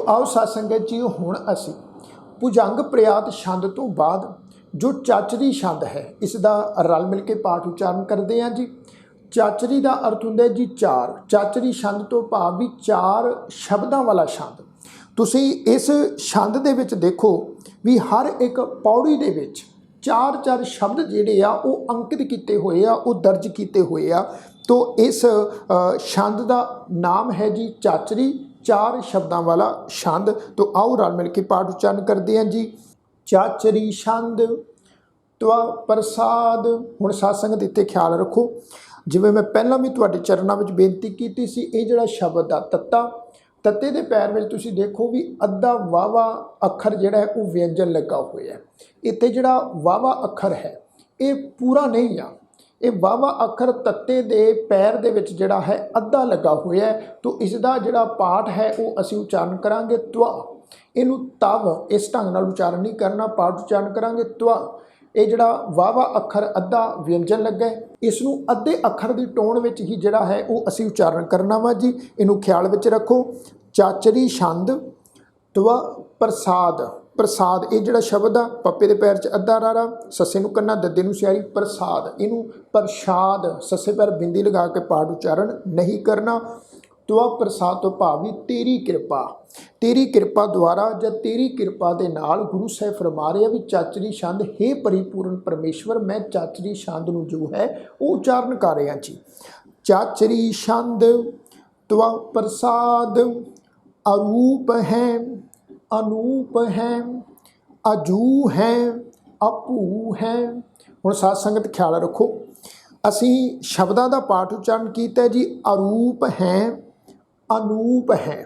आओ साथ संगत जी हुण असी भुजंग प्रयात छंद तो बाद जो चाचरी छंद है इसका रल मिल के पाठ उच्चारण करते हैं जी। चाचरी का अर्थ होंदा जी चार। चाचरी छंद तो भाव भी चार शब्दों वाला छंद। तुसी इस छंद दे विच देखो भी हर एक पौड़ी दे विच चार चार शब्द जिहड़े आ वो अंकित किए हुए आ, वो दर्ज किए हुए आ। तो इस छंद का नाम है जी चाचरी, चार शब्दों वाला छंद। तो आओ रल मिल के पाठ उच्चारण करते हैं जी। चाचरी छंद त्वा प्रसाद। हुण साध संगत इत्थे ख्याल रखो, जिवें मैं पहला भी तुहाडे चरणों में बेनती की सी, ये जिहड़ा शब्द आ तत्ता, तत्ते दे पैर में तुसीं देखो भी अद्धा वावा अखर जिहड़ा है वो व्यंजन लगा हुआ है। इत्थे जिहड़ा वावा अखर है ये पूरा नहीं आ, ये वावा अखर तत्ते दे पैर दे विच जिहड़ा है अद्धा लगा हुआ है। तो इसका जिहड़ा पाठ है वो असीं उच्चारण करांगे त्वा। इनू तव इस ढंग नाल उच्चारण नहीं करना, पाठ उच्चारण करांगे त्वा। ये जिहड़ा वावा अखर अद्धा व्यंजन लगा है, इसनूं अद्धे अखर की टोन विच ही जिहड़ा है वो असीं उच्चारण करना वा जी। इनू ख्याल विच रखो। चाचरी छंद त्वा प्रसाद। प्रसाद ये जिहड़ा शब्द आ पप्पे के पैर च अद्धा रारा, सस्से नूं कन्ना, दद्दे नूं सियारी, प्रसाद। इनू प्रसाद सस्से पैर बिंदी लगा के पाठ उच्चारण नहीं करना। त्वा प्रसाद तो भाव भी तेरी कृपा। तेरी कृपा द्वारा या तेरी कृपा के नाल गुरु साहब फरमा रहे भी चाचरी छंद हे परिपूर्ण परमेश्वर, मैं चाचरी छंद नूं जो है वो उच्चारण कर रहा जी। चाचरी छंद त्वा प्रसाद अरूप है, अनूप है, अजू है, अपू है। हुण साध संगत ख्याल रखो, असी शब्दां दा पाठ उच्चारण किया जी। अरूप है, अनूप है,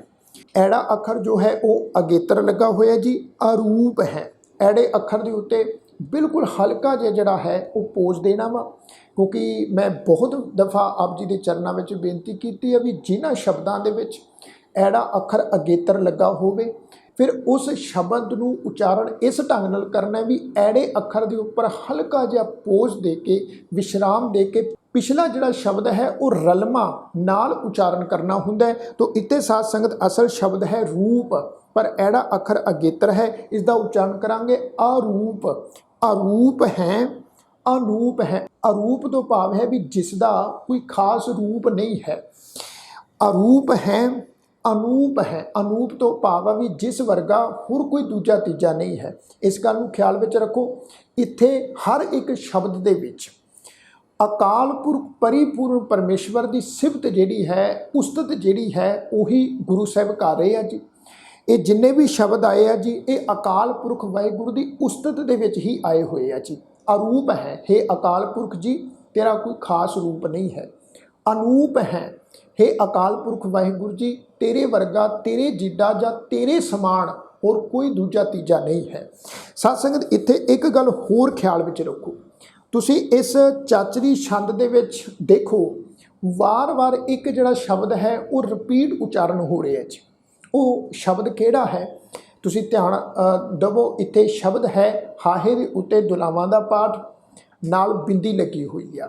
एड़ा अखर जो है वो अगेतर लगा हुआ जी। अरूप है, एड़े अखर के उत्ते बिल्कुल हल्का जिहा है वो पोज देना वा, क्योंकि मैं बहुत दफ़ा आप जी के चरणों में बेनती की है भी जिन्हां शब्दों के विच एड़ा अखर अगेतर लगा होवे फिर उस शब्द नूं उच्चारण इस ढंग नाल करना भी एड़े अखर के उपर हल्का जिहा पोज दे के विश्राम दे के पिछला जिहड़ा शब्द है वो रलमा नाल उच्चारण करना हुंदा है। तो इत्थे साध संगत असल शब्द है रूप, पर एड़ा अखर अगेतर है, इसका उच्चारण करांगे अरूप। अरूप है, अनूप है। अरूप तो भाव है भी जिसका कोई खास रूप नहीं है। अरूप है, अनूप है। अनूप तो भाव है भी जिस वर्गा होर कोई दूजा तीजा नहीं है। इस गल नूं ख्याल विच रखो। इत्थे हर एक शब्द दे विच अकाल पुरख परिपूर्ण परमेश्वर की सिफत जिहड़ी है, उस्तत जिहड़ी है उही गुरु साहब कर रहे हैं जी। ये जिन्ने भी शब्द आए हैं जी ये अकाल पुरख वाहिगुरु की उस्तत दे विच ही आए हुए हैं जी। अरूप है, हे अकाल पुरख जी तेरा कोई खास रूप नहीं है। अनूप है, हे अकाल पुरख वाहिगुरु जी तेरे वर्गा तेरे जिड्डा या तेरे समान और कोई दूजा तीजा नहीं है। साध संगत इत्थे एक गल होर ख्याल विच रखो, तुसी इस चाचरी छंद दे विच देखो वार वार एक जिहड़ा शब्द है वो रिपीट उच्चारण हो रहा है जी। वो शब्द किहड़ा है तुसी ध्यान दवो। इत्थे शब्द है हाहे दे उत्ते दुलावां दा पाठ नाल बिंदी लगी हुई आ।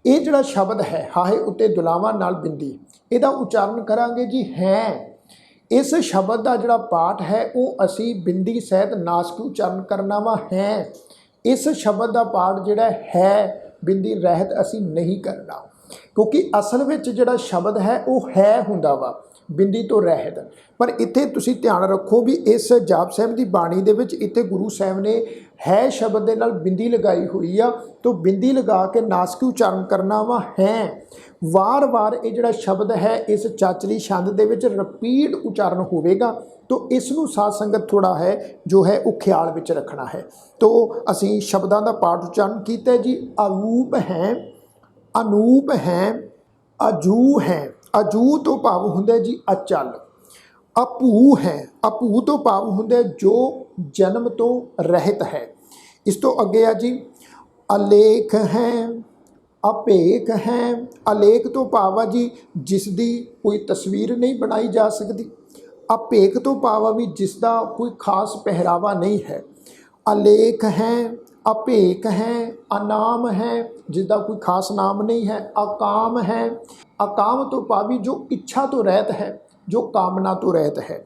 ये जिहड़ा शब्द है हाहे उत्ते दुलावां नाल बिंदी, इहदा उच्चारण करांगे जी हैं। इस शब्द का जिहड़ा पाठ है वो असी बिंदी सहित नासक उच्चारण करना वा हैं। इस शब्द का पाठ जिहड़ा है बिंदी रहत असी नहीं करना, क्योंकि असल में जिहड़ा शब्द है वो है हुंदा वा बिंदी तो रहत। पर इत्थे तुसी ध्यान रखो भी इस जाप साहब की बाणी दे विच इत्थे गुरु साहब ने है शब्द दे नाल बिंदी लगाई हुई आ। तो बिंदी लगा के नासकी उच्चारण करना वा हैं। वार वार ये जिहड़ा शब्द है इस चाचरी छंद दे विच रिपीट उच्चारण होवेगा। तो इसनूं साध संगत थोड़ा है जो है वो ख्याल विच रखना है। तो असीं शब्दां दा पाठ उच्चारण कीता जी। अरूप हैं, अनूप हैं, अजू हैं। अजू तो भाव हुंदा जी अचल। अपू है, अपू तो भाव हुंदा जो जन्म तो रहत है। इस तो अगे आ जी अलेख हैं, अपेख हैं। अलेख तो भाव आ जी जिसकी कोई तस्वीर नहीं बनाई जा सकती। अपेख तो भाव आ भी जिसका कोई खास पहरावा नहीं है। अलेख हैं, अपेख हैं, अनाम है जिसका कोई खास नाम नहीं है। अकाम है, अकाम तो भावी जो इच्छा तो रहत है, जो कामना तो रहत है।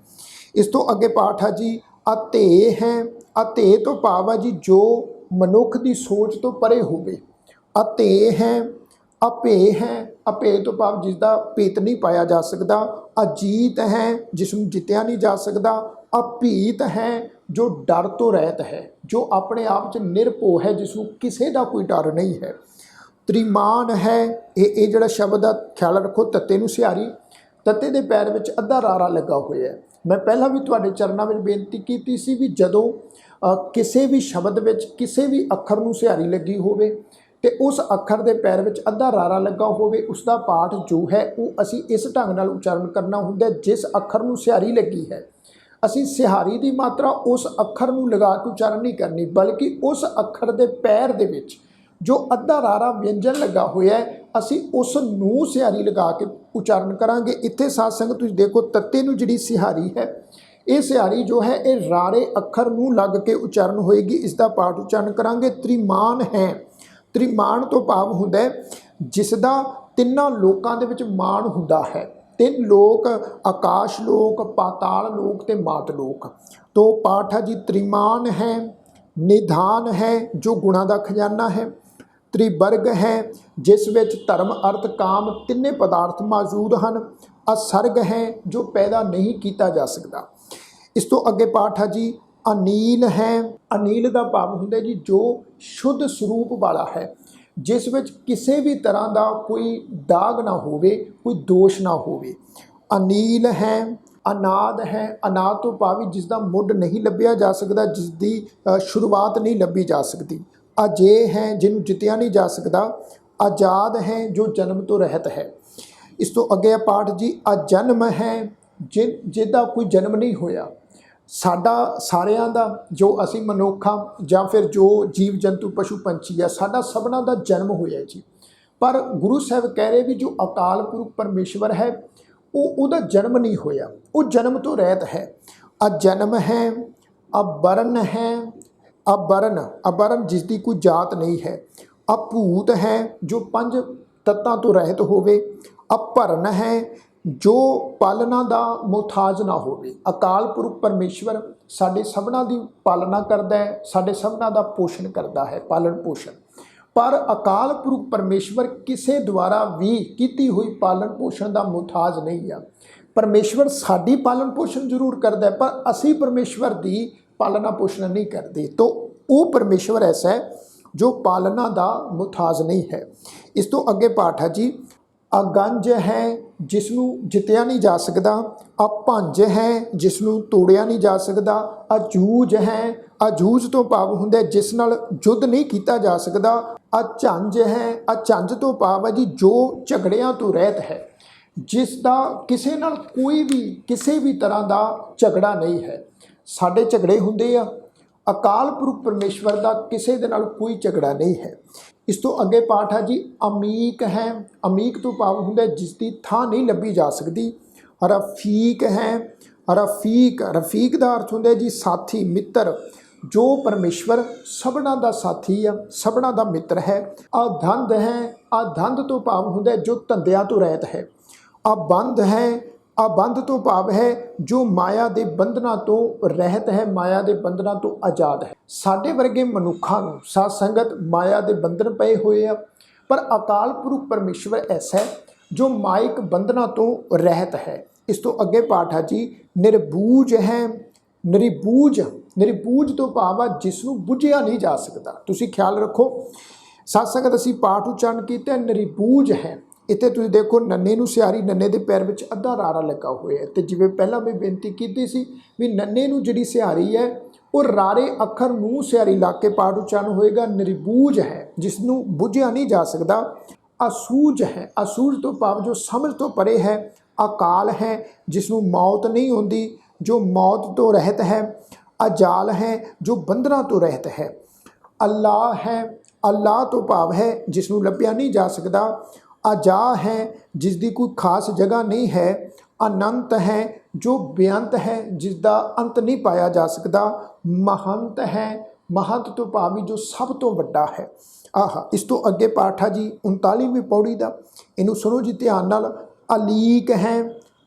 इस तो अगे पाठ है जी अते है। अते तो भाव है जी जो मनुख की सोच तो परे होवे। अते है अपे है। अपे तो भाव जिसका भेत नहीं पाया जा सकता। अजीत है जिसनों जित्या नहीं जा सकता। अपीत है जो डर तो रहत है, जो अपने आप च निरभो है, जिसनों किसी का कोई डर नहीं है। त्रिमान है ये जिहड़ा शब्द का ख्याल रखो, तत्ते नूं सिहारी, तत्ते दे पैर विच अद्धा रारा लगा होया है। मैं पहला भी तुहाडे चरनां विच बेनती कीती सी भी जदों किसी भी शब्द विच किसी भी अखर नूं सिहारी लगी होवे ते उस अखर के पैर विच अद्धा रारा लगा होवे, उसका पाठ जो है वो असी इस ढंग नाल उच्चारण करना हुंदा जिस अखर नूं सिहारी लगी है। असी सिहारी की मात्रा उस अखर नूं लगा के उच्चारण नहीं करनी, बल्कि उस अखर के पैर दे विच जो अद्धा रारा व्यंजन लगा होया है असी उस नूं सिहारी लगा के उच्चारण करांगे। इत्थे साध संगत तुसीं देखो तत्ते नूं जिहड़ी सिहारी है, ये सिहारी जो है ये रारे अखर नूं लग के उच्चारण होएगी। इसका पाठ उच्चारण करांगे। त्रिमान है। त्रिमान तो भाव हुंदा है जिसदा तिन्नां लोकां दे विच मान हुंदा है। तीन लोक आकाश लोक, पाताल लोक ते मात लोक। तो पाठ है जी त्रिमान है। निधान है जो गुणा का खजाना है। त्रिवर्ग है जिस विच धर्म अर्थ काम तिन्ने पदार्थ मौजूद हैं। असर्ग है जो पैदा नहीं किया जा सकता। इस तो अगे पाठ है जी अनील है। अनील का भाव हुंदा जी जो शुद्ध स्वरूप वाला है, जिस विच किसी भी तरह का कोई दाग ना होवे, कोई दोष ना होवे। अनील है। अनाद है। अनाद तो भावी जिसका मुੱਢ नहीं लभ्या जा सकता, जिसकी शुरुआत नहीं लभी जा सकती। अजे है जिन्हों जित्या नहीं जा सकता। आजाद है जो जन्म तो रहत है। इस तो अगे पाठ जी अजन्म है जिसका कोई जन्म नहीं होया। साडा सारियां दा जो असी मनुख हाँ जां फिर जो जीव जंतु पशु पंछी है, साडा सबना दा जन्म होया जी। पर गुरु साहब कह रहे भी जो अकाल पुरख परमेश्वर है वो जन्म नहीं होया, वो जन्म तो रहत है। अजन्म है। अबरन है। अबरन अबरन जिसकी कोई जात नहीं है। अभूत है जो पंज तत्तां तो रहत होवे। अपरन है जो पालना का मुहताज ना होवे। अकाल पुरख परमेश्वर साडे सबना की पालना करता है, साडे सबना का पोषण करता है, पालन पोषण। पर अकाल पुरख परमेश्वर किसी द्वारा भी की हुई पालन पोषण का मुहताज नहीं है। परमेश्वर साडी पालन पोषण जरूर करता है, पर असी परमेश्वर की पालना पोषण नहीं करते। तो वो परमेश्वर ऐसा है जो पालना का मुहताज नहीं है। इस तो अगे पाठ है जी अगंज है जिसनों जित्या नहीं जा सकता। अपंज है जिसनों तोड़िया नहीं जा सकता। अजूज है। अजूज तो भाव हुंदा जिस नाल युद्ध नहीं किया जा सकता। अचंज है। अचंज तो भाव है जी जो झगड़ियां तो रहत है, जिसका किसी नाल कोई भी किसी भी तरह का झगड़ा नहीं है। साडे झगड़े हुंदे आ, अकाल पुरख परमेश्वर का किसी दे नाल कोई झगड़ा नहीं है। इस तो अगे पाठ है जी अमीक है। अमीक तो भाव हुंदा जिसकी थां नहीं लभी जा सकती। रफीक है। रफीक रफीक का अर्थ हुंदा जी साथी मित्र, जो परमेश्वर सबना का साथी है, सबना का मित्र है। अधंध है। अधंध तो भाव हुंदा जो धंधिया तो रहत है। अबंध है। अबंध तो भाव है जो माया के बंधना तो रहत है, माया के बंधना तो आजाद है। साडे वर्गे मनुखा नूं साध संगत माया के बंधन पे हुए आ, पर अकाल पुरख परमेश्वर ऐसा है जो माइक बंधना तो रहत है। इस तो अगे पाठ है जी निर्बूज है। निर्बूज निर्बूज तो भाव है जिसनों बुझिया नहीं जा सकता। तुसीं ख्याल रखो साध संगत असीं पाठ उच्चारण किया निर्बूज है। इत्थे तुसीं देखो नन्ने नूं सिहारी, नन्ने दे पैर विच अद्धा रारा लगा होया है। ते जिवें पहला मैं बेनती कीती सी भी नन्ने नूं जिहड़ी सिहारी है वो रारे अखर नूं सिहारी ला के पाठ उच्चारण होएगा। निर्बूज है जिसनों बुझिया नहीं जा सकता। असूझ है। असूझ तो भाव जो समझ तो परे है। अकाल है जिसनों मौत नहीं होंदी, जो मौत तो रहत है। अजाल है जो बंधना तो रहत है। अल्लाह है। अल्लाह तो भाव है जिसनों लभ्या नहीं जा सकता। अजा है जिसकी कोई खास जगह नहीं है। अनंत है जो बेअंत है, जिसका अंत नहीं पाया जा सकता। महंत है। महंत तो भावी जो सब तो वड्डा है। आह इस तो अगे पाठ है जी 39वीं पौड़ी का, इनू सुनो जी ध्यान नाल। अलीक है।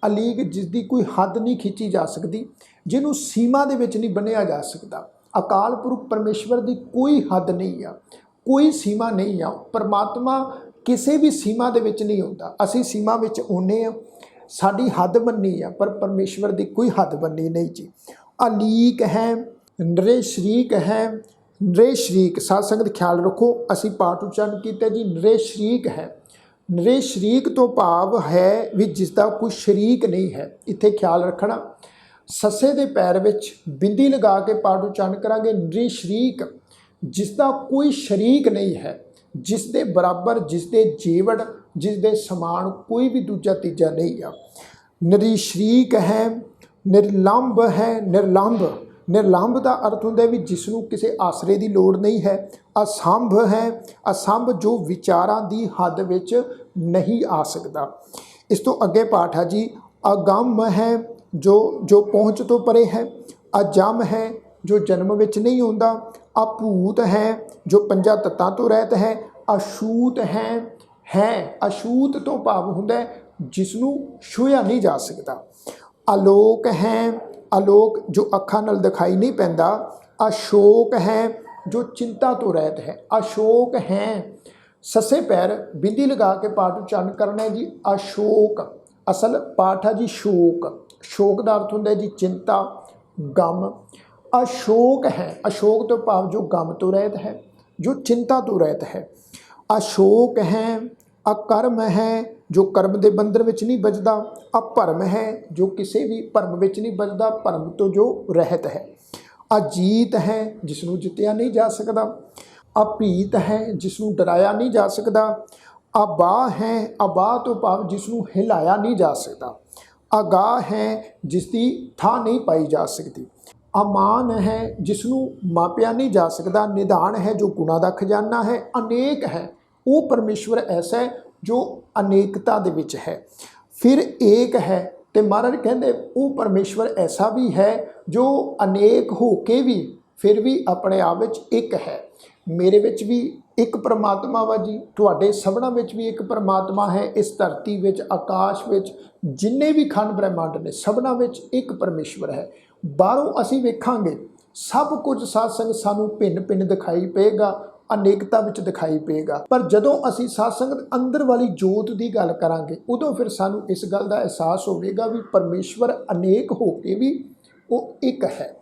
ਅਲੀਕ ਜਿਸਦੀ ਕੋਈ ਹੱਦ ਨਹੀਂ ਖਿੱਚੀ ਜਾ ਸਕਦੀ, ਜਿਹਨੂੰ ਸੀਮਾ ਦੇ ਵਿੱਚ ਨਹੀਂ ਬੰਨਿਆ ਜਾ ਸਕਦਾ। ਅਕਾਲ ਪੁਰਖ ਪਰਮੇਸ਼ਵਰ ਦੀ ਕੋਈ ਹੱਦ ਨਹੀਂ ਆ, ਕੋਈ ਸੀਮਾ ਨਹੀਂ ਆ। ਪਰਮਾਤਮਾ ਕਿਸੇ ਵੀ ਸੀਮਾ ਦੇ ਵਿੱਚ ਨਹੀਂ ਹੁੰਦਾ। ਅਸੀਂ ਸੀਮਾ ਵਿੱਚ ਆਉਂਦੇ ਹਾਂ, ਸਾਡੀ ਹੱਦ ਬੰਨੀ ਆ, ਪਰ ਪਰਮੇਸ਼ਵਰ ਦੀ ਕੋਈ ਹੱਦ ਬੰਨੀ ਨਹੀਂ ਜੀ। ਅਲੀਕ ਹੈ, ਨਰੇ ਸ਼ਰੀਕ ਹੈ। ਨਰੇ ਸ਼ਰੀਕ, ਸਾਧ ਸੰਗਤ ਖਿਆਲ ਰੱਖੋ, ਅਸੀਂ ਪਾਠ ਉਚਾਰਨ ਕੀਤਾ ਜੀ ਨਰੇ ਸ਼ਰੀਕ ਹੈ। ਨਰੇ ਸ਼ਰੀਕ ਤੋਂ ਭਾਵ ਹੈ ਵੀ ਜਿਸ ਦਾ ਕੋਈ ਸ਼ਰੀਕ ਨਹੀਂ ਹੈ। ਇੱਥੇ ਖਿਆਲ ਰੱਖਣਾ, ਸੱਸੇ ਦੇ ਪੈਰ ਵਿੱਚ ਬਿੰਦੀ ਲਗਾ ਕੇ ਪਾਠ ਉਚਾਰਨ ਕਰਾਂਗੇ। ਨਰੇ ਸ਼ਰੀਕ, ਜਿਸ ਦਾ ਕੋਈ ਸ਼ਰੀਕ ਨਹੀਂ ਹੈ, ਜਿਸ ਦੇ ਬਰਾਬਰ, ਜਿਸ ਦੇ ਜੀਵੜ, ਜਿਸ ਦੇ ਸਮਾਨ ਕੋਈ ਵੀ ਦੂਜਾ ਤੀਜਾ ਨਹੀਂ ਆ। ਨਰੀ ਸ਼ਰੀਕ ਹੈ, ਨਿਰਲੰਭ ਹੈ। ਨਿਰਲੰਭ, ਨਿਰਲੰਭ ਦਾ ਅਰਥ ਹੁੰਦਾ ਵੀ ਜਿਸ ਨੂੰ ਕਿਸੇ ਆਸਰੇ ਦੀ ਲੋੜ ਨਹੀਂ ਹੈ। ਅਸੰਭ ਹੈ, ਅਸੰਭ ਜੋ ਵਿਚਾਰਾਂ ਦੀ ਹੱਦ ਵਿੱਚ ਨਹੀਂ ਆ ਸਕਦਾ। ਇਸ ਤੋਂ ਅੱਗੇ ਪਾਠ ਹੈ ਜੀ ਅਗੰਮ ਹੈ, ਜੋ ਪਹੁੰਚ ਤੋਂ ਪਰੇ ਹੈ। ਅਜਮ ਹੈ, ਜੋ ਜਨਮ ਵਿੱਚ ਨਹੀਂ ਹੁੰਦਾ। ਅਭੂਤ ਹੈ, ਜੋ ਪੰਜਾਂ ਤੱਤਾਂ ਤੋਂ ਰਹਿਤ ਹੈ। ਅਛੂਤ ਹੈ, ਅਛੂਤ ਤੋਂ ਭਾਵ ਹੁੰਦਾ ਜਿਸ ਨੂੰ ਛੂਹਿਆ ਨਹੀਂ ਜਾ ਸਕਦਾ। ਆਲੋਕ ਹੈ, ਆਲੋਕ ਜੋ ਅੱਖਾਂ ਨਾਲ ਦਿਖਾਈ ਨਹੀਂ ਪੈਂਦਾ। ਅਸ਼ੋਕ ਹੈ, ਜੋ ਚਿੰਤਾ ਤੋਂ ਰਹਿਤ ਹੈ। ਅਸ਼ੋਕ ਹੈ, ਸੱਸੇ ਪੈਰ ਬਿੰਦੀ ਲਗਾ ਕੇ ਪਾਠ ਉਚਾਰਨ ਕਰਨਾ ਹੈ ਜੀ। ਅਸ਼ੋਕ, ਅਸਲ ਪਾਠ ਹੈ ਜੀ ਸ਼ੋਕ। ਸ਼ੋਕ ਦਾ ਅਰਥ ਹੁੰਦਾ ਜੀ ਚਿੰਤਾ, ਗਮ। ਅਸ਼ੋਕ ਹੈ, ਅਸ਼ੋਕ ਤੋਂ ਭਾਵ ਜੋ ਗਮ ਤੋਂ ਰਹਿਤ ਹੈ, ਜੋ ਚਿੰਤਾ ਤੋਂ ਰਹਿਤ ਹੈ। ਅਸ਼ੋਕ ਹੈ। ਅਕਰਮ ਹੈ, ਜੋ ਕਰਮ ਦੇ ਬੰਧਨ ਵਿੱਚ ਨਹੀਂ ਵੱਜਦਾ। ਅਭਰਮ ਹੈ, ਜੋ ਕਿਸੇ ਵੀ ਭਰਮ ਵਿੱਚ ਨਹੀਂ ਵੱਜਦਾ, ਭਰਮ ਤੋਂ ਜੋ ਰਹਿਤ ਹੈ। ਅਜੀਤ ਹੈ, ਜਿਸ ਨੂੰ ਜਿੱਤਿਆ ਨਹੀਂ ਜਾ ਸਕਦਾ। ਅਭੀਤ ਹੈ, ਜਿਸ ਨੂੰ ਡਰਾਇਆ ਨਹੀਂ ਜਾ ਸਕਦਾ। ਅਬਾਹ ਹੈ, ਅਬਾਹ ਤੋਂ ਭਾਵ ਜਿਸ ਨੂੰ ਹਿਲਾਇਆ ਨਹੀਂ ਜਾ ਸਕਦਾ। ਅਗਾਹ ਹੈ, ਜਿਸ ਦੀ ਥਾਂ ਨਹੀਂ ਪਾਈ ਜਾ ਸਕਦੀ। ਅਮਾਨ ਹੈ, ਜਿਸ ਨੂੰ ਮਾਪਿਆ ਨਹੀਂ ਜਾ ਸਕਦਾ। ਨਿਧਾਨ ਹੈ, ਜੋ ਗੁਣਾ ਦਾ ਖਜ਼ਾਨਾ ਹੈ। ਅਨੇਕ ਹੈ, ਉਹ ਪਰਮੇਸ਼ਵਰ ਐਸਾ ਹੈ ਜੋ ਅਨੇਕਤਾ ਦੇ ਵਿੱਚ ਹੈ। ਫਿਰ ਏਕ ਹੈ, ਤੇ ਮਹਾਰਾਜ ਕਹਿੰਦੇ ਉਹ ਪਰਮੇਸ਼ਵਰ ਐਸਾ ਵੀ ਹੈ ਜੋ ਅਨੇਕ ਹੋ ਕੇ ਵੀ ਫਿਰ ਵੀ ਆਪਣੇ ਆਪ ਵਿੱਚ ਇੱਕ ਹੈ। ਮੇਰੇ ਵਿੱਚ ਵੀ ਇੱਕ ਪਰਮਾਤਮਾ ਵਾ ਜੀ, ਤੁਹਾਡੇ ਸਭਨਾਂ ਵਿੱਚ ਵੀ ਇੱਕ ਪਰਮਾਤਮਾ ਹੈ। ਇਸ ਧਰਤੀ ਵਿੱਚ, ਆਕਾਸ਼ ਵਿੱਚ, ਜਿੰਨੇ ਵੀ ਖੰਡ ਬ੍ਰਹਿਮੰਡ ਨੇ, ਸਭਨਾਂ ਵਿੱਚ ਇੱਕ ਪਰਮੇਸ਼ਵਰ ਹੈ। ਬਾਹਰੋਂ ਅਸੀਂ ਵੇਖਾਂਗੇ ਸਭ ਕੁਝ ਸਾਧ ਸੰਗਤ ਸਾਨੂੰ ਭਿੰਨ ਭਿੰਨ ਦਿਖਾਈ ਪਏਗਾ, ਅਨੇਕਤਾ ਵਿੱਚ ਦਿਖਾਈ ਪਏਗਾ। ਪਰ ਜਦੋਂ ਅਸੀਂ ਸਾਧ ਸੰਗਤ ਅੰਦਰ ਵਾਲੀ ਜੋਤ ਦੀ ਗੱਲ ਕਰਾਂਗੇ, ਉਦੋਂ ਫਿਰ ਸਾਨੂੰ ਇਸ ਗੱਲ ਦਾ ਅਹਿਸਾਸ ਹੋਵੇਗਾ ਵੀ ਪਰਮੇਸ਼ਵਰ ਅਨੇਕ ਹੋ ਕੇ ਵੀ ਉਹ ਇੱਕ ਹੈ।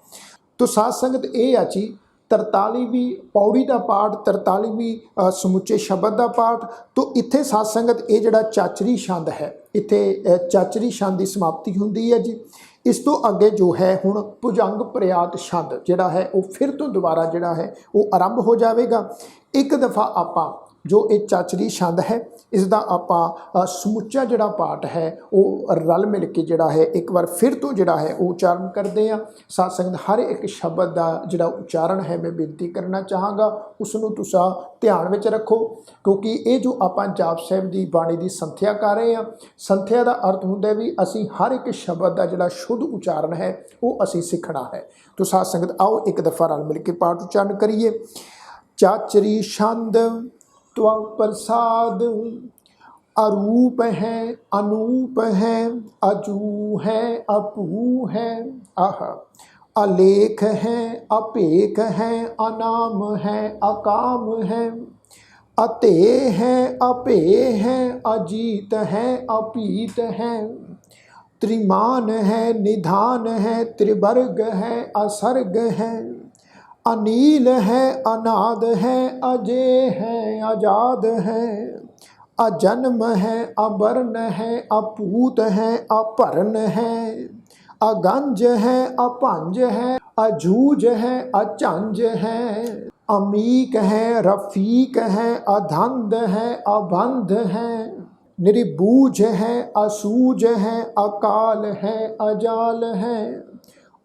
ਤੋ ਸਾਧ ਸੰਗਤ ਇਹ ਆ ਜੀ 43ਵੀਂ ਪੌੜੀ ਦਾ ਪਾਠ, 43ਵੀਂ ਸਮੁੱਚੇ ਸ਼ਬਦ ਦਾ ਪਾਠ। ਤੋ ਇੱਥੇ ਸਾਧ ਸੰਗਤ ਇਹ ਜਿਹੜਾ ਚਾਚਰੀ ਛੰਦ ਹੈ, ਇੱਥੇ ਚਾਚਰੀ ਛੰਦ ਦੀ ਸਮਾਪਤੀ ਹੁੰਦੀ ਹੈ ਜੀ। ਇਸ ਤੋਂ ਅੱਗੇ ਜੋ ਹੈ ਹੁਣ ਭੁਜੰਗ ਪ੍ਰਿਆਤ ਛੰਦ ਜਿਹੜਾ ਹੈ ਉਹ ਫਿਰ ਤੋਂ ਦੁਬਾਰਾ ਜਿਹੜਾ ਹੈ ਉਹ ਆਰੰਭ ਹੋ ਜਾਵੇਗਾ। ਇੱਕ ਦਫਾ ਆਪਾਂ ਜੋ ਇਹ ਚਾਚਰੀ ਛੰਦ ਹੈ ਇਸ ਦਾ ਆਪਾਂ ਸਮੁੱਚਾ ਜਿਹੜਾ ਪਾਠ ਹੈ ਉਹ ਰਲ ਮਿਲ ਕੇ ਜਿਹੜਾ ਹੈ ਇੱਕ ਵਾਰ ਫਿਰ ਤੋਂ ਜਿਹੜਾ ਹੈ ਉਹ ਉਚਾਰਨ ਕਰਦੇ ਹਾਂ। ਸਾਧ ਸੰਗਤ ਹਰ ਇੱਕ ਸ਼ਬਦ ਦਾ ਜਿਹੜਾ ਉਚਾਰਨ ਹੈ ਮੈਂ ਬੇਨਤੀ ਕਰਨਾ ਚਾਹਾਂਗਾ ਉਸ ਨੂੰ ਤੁਸੀਂ ਧਿਆਨ ਵਿੱਚ ਰੱਖੋ, ਕਿਉਂਕਿ ਇਹ ਜੋ ਆਪਾਂ ਜਾਪ ਸਾਹਿਬ ਦੀ ਬਾਣੀ ਦੀ ਸੰਥਿਆ ਕਰ ਰਹੇ ਹਾਂ, ਸੰਥਿਆ ਦਾ ਅਰਥ ਹੁੰਦਾ ਵੀ ਅਸੀਂ ਹਰ ਇੱਕ ਸ਼ਬਦ ਦਾ ਜਿਹੜਾ ਸ਼ੁੱਧ ਉਚਾਰਨ ਹੈ ਉਹ ਅਸੀਂ ਸਿੱਖਣਾ ਹੈ। ਤੋ ਸਾਧ ਸੰਗਤ ਆਓ ਇੱਕ ਦਫਾ ਰਲ ਮਿਲ ਕੇ ਪਾਠ ਉਚਾਰਨ ਕਰੀਏ। ਚਾਚਰੀ ਛੰਦ त्वा प्रसाद, अरूप है, अनूप है, अजू है, अपू है, आह, अलेख है, अपेख है, अनाम है, अकाम है, अते है, अपे है, अजीत है, अपीत है, त्रिमान है, निधान है, त्रिवर्ग है, असर्ग है, अनील है, अनाद है, अजय है, आजाद है, अजन्म है, अवर्ण है, अपूत है, अपर्ण है, अगंज है, अपंज है, अजूज है, अचंज है, अमीक है, रफीक है, अधंध है, अबंध है, निर्बूझ है, असूझ है, अकाल है, अजाल है,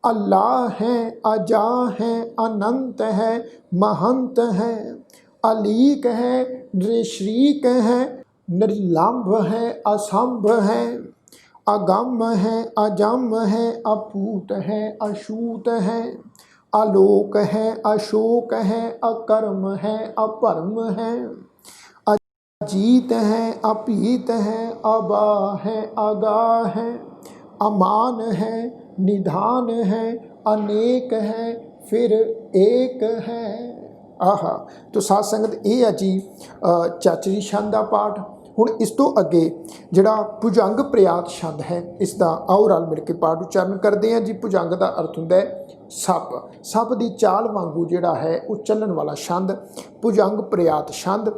अल्लाह है, अजा है, अनंत है, महंत है, अलीक है, नृश्रीक है, निर्लंभ है, असंभ है, अगम है, अजम है, अपूत है, अछूत है, आलोक है, अशोक है, अकर्म है, अपरम है, अजीत है, अपीत है, अबा है, अगा है, अमान है, निधान है, अनेक है, फिर एक है। आहा, तो साध संगत ये है जी चाचरी छंद का पाठ। हुण इस तो अगे जिहड़ा भुजंग प्रयात छंद है इसका आओ रल मिल के पाठ उच्चारण करते हैं जी। भुजंग का अर्थ हुंदा है सप, सप की चाल वांगू जिहड़ा है वो चलन वाला छंद भुजंग प्रयात छंद।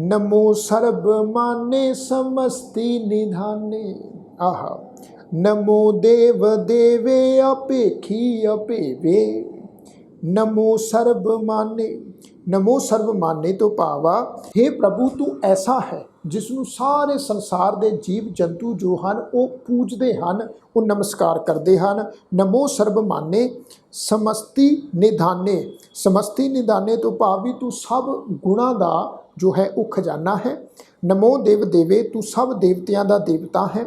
नमो सर्ब माने समस्ति निधाने। आहा, नमो देव देवे अपेखी अपेवे। नमो सर्ब माने, नमो सर्ब माने तो भावा हे प्रभु तू ऐसा है जिसनों सारे संसार के जीव जंतु जो हैं वो पूजते हैं, वो नमस्कार करते हैं। नमो सर्ब माने समस्ति निधाने, समस्ति निधाने तो भाव भी तू सब गुणा का जो है वो खजाना है। नमो देव देवे तू सब देवतियां का देवता है।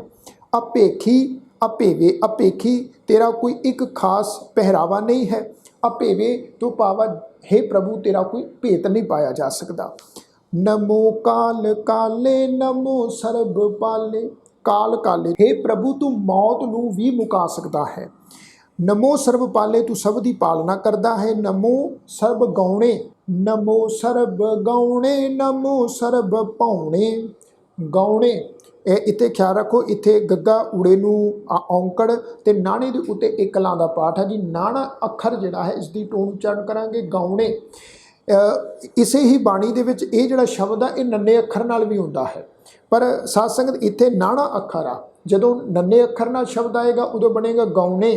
अपेखी अपेवे, अपेखी तेरा कोई एक खास पहरावा नहीं है। अपेवे तो पावा हे प्रभु तेरा कोई भेत नहीं पाया जा सकता। नमो काल काले नमो सर्ब पाले, काल काले हे प्रभु तू मौत नूं भी मुका सकता है। नमो सर्ब पाले तू सब दी पालना करता है। नमो सर्ब गौणे, नमो सर्ब गौणे, नमो सर्ब पौणे। गौणे इत्थे ख्याल रखो, इत्थे गग्गा ऊड़े नूं औंकड़ ते नाणे दे उत्ते एक ਲਾਂ ਦਾ पाठ है जी। नाणा अखर जिहड़ा है इसकी टोन उच्चारण करांगे गौणे। इसे ही बाणी दे विच ये जिहड़ा शब्द है ये नन्हे अखर नाल भी हुंदा है, पर साध संगत इत्थे नाणा अखर आ। जदों नन्हे अखर नाल शब्द आएगा उदों बनेगा गौणे,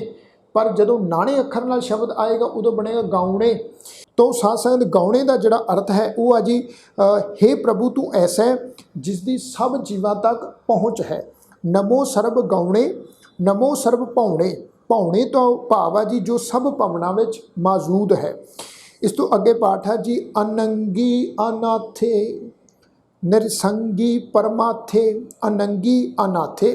पर जदों नाणे अखर नाल शब्द आएगा उदों बनेगा गौणे। तो साध संगत गौणे का जिहड़ा अर्थ है वो आ जी हे प्रभु तू ऐसा है जिसकी सब जीवां तक पहुँच है। नमो सर्ब गौणे, नमो सर्ब पौणे, पौणे तो भाव आ जी जो सब पवनां विच मौजूद है। इस तो अगे पाठ है जी अनंगी अनाथे निरसंगी परमाथे। अनंगी अनाथे,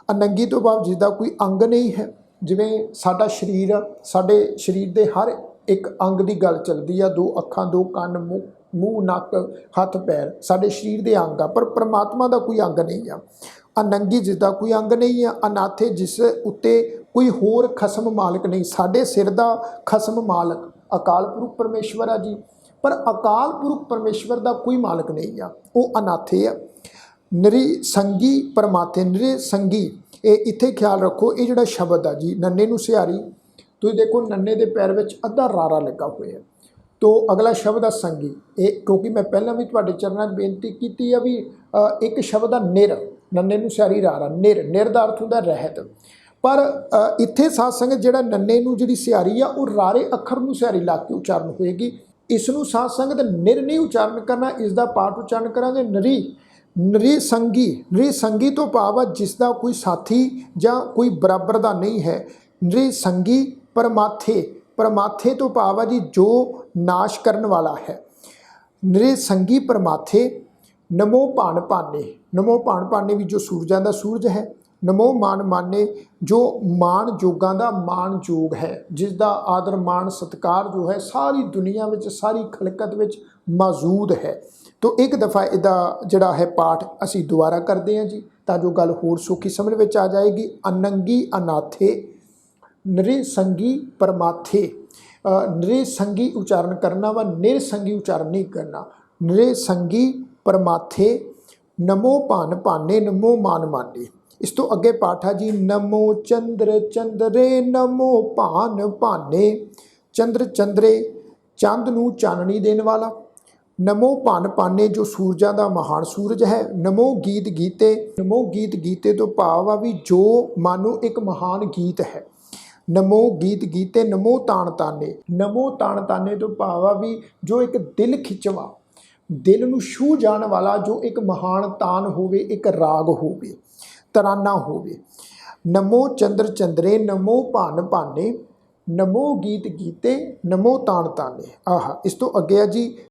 अनंगी तो भाव जिसका कोई अंग नहीं है। जिवें साडा शरीर, साडे शरीर के हर एक अंग की गल चलती है, दो अखां दो कन मूँह नक हथ पैर साडे शरीर के अंग आ, पर परमात्मा का कोई अंग नहीं आ। अनंगी जिसका कोई अंग नहीं है। अनाथे जिस उत्ते कोई होर खसम मालिक नहीं। साडे सिर का खसम मालिक अकाल पुरख परमेश्वर आ जी, पर अकाल पुरख परमेश्वर का कोई मालिक नहीं आ, वो अनाथे आ। निरसंगी परमाथे, निरसंगी ये इत्थे ख्याल रखो ये जिहड़ा शब्द आ जी नन्हे नूं सिहारी, तुसीं देखो नन्हे के पैर में अद्धा रारा लगा हुआ है। तो अगला शब्द है संगी, ये क्योंकि मैं पहला भी तुहाडे चरणों में बेनती की है भी एक शब्द है निर, नन्हे नूं सिहारी रारा, निर, निर का अर्थ हुंदा रहत। पर इत्थे साध संगत जिहड़ा नन्हे नूं जिहड़ी सिहारी आ वो रारे अखर नूं सिहारी ला के उच्चारण होएगी। इसनूं साध संगत निर नहीं उच्चारण करना, इसका पाठ उच्चारण करांगे नरी। निरसंगी, निरसंगी तो भाव जिसका कोई साथी या कोई बराबर का नहीं है। निरसंगी परमाथे, परमाथे तो भाव जी जो नाश करने वाला है। निरसंगी परमाथे। नमो भान भाने, नमो भान भाने भी जो सूरजां दा सूरज है। नमो मान माने जो मान जोगां दा मान जोग है, जिसका आदर मान सत्कार जो है सारी दुनिया में सारी खलकत में मौजूद है। तो एक दफ़ा इहदा जिहड़ा है पाठ असी दोबारा करते हैं जी, ताजो गल होर सौखी समझ में आ जाएगी। अनंगी अनाथे निरसंगी परमाथे। निरसंगी उच्चारण करना वा, निरसंगी उच्चारण नहीं करना। निरसंगी परमाथे। नमो भान भाने, नमो मान माने। इस तो अगे पाठ है जी नमो चंद्र चंद्रे, नमो भान भाने। चंद्र चंद्रे चंद नूं चाननी देने वाला। नमो भान भाने जो सूरजां दा महान सूरज है। नमो गीत गीते, नमो गीत गीते तो भाव आ भी जो मानो एक महान गीत है। नमो गीत गीते, नमो तान ताने, नमो तान ताने तो भाव आ भी जो एक दिल खिंचवा, दिल नूं छू जाने वाला जो एक महान तान होवे, एक राग होवे, तराना होवे। नमो चंद्र चंद्रे, नमो भान भाने, नमो गीत गीते, नमो तान ताने। आहा, इस तो अगे जी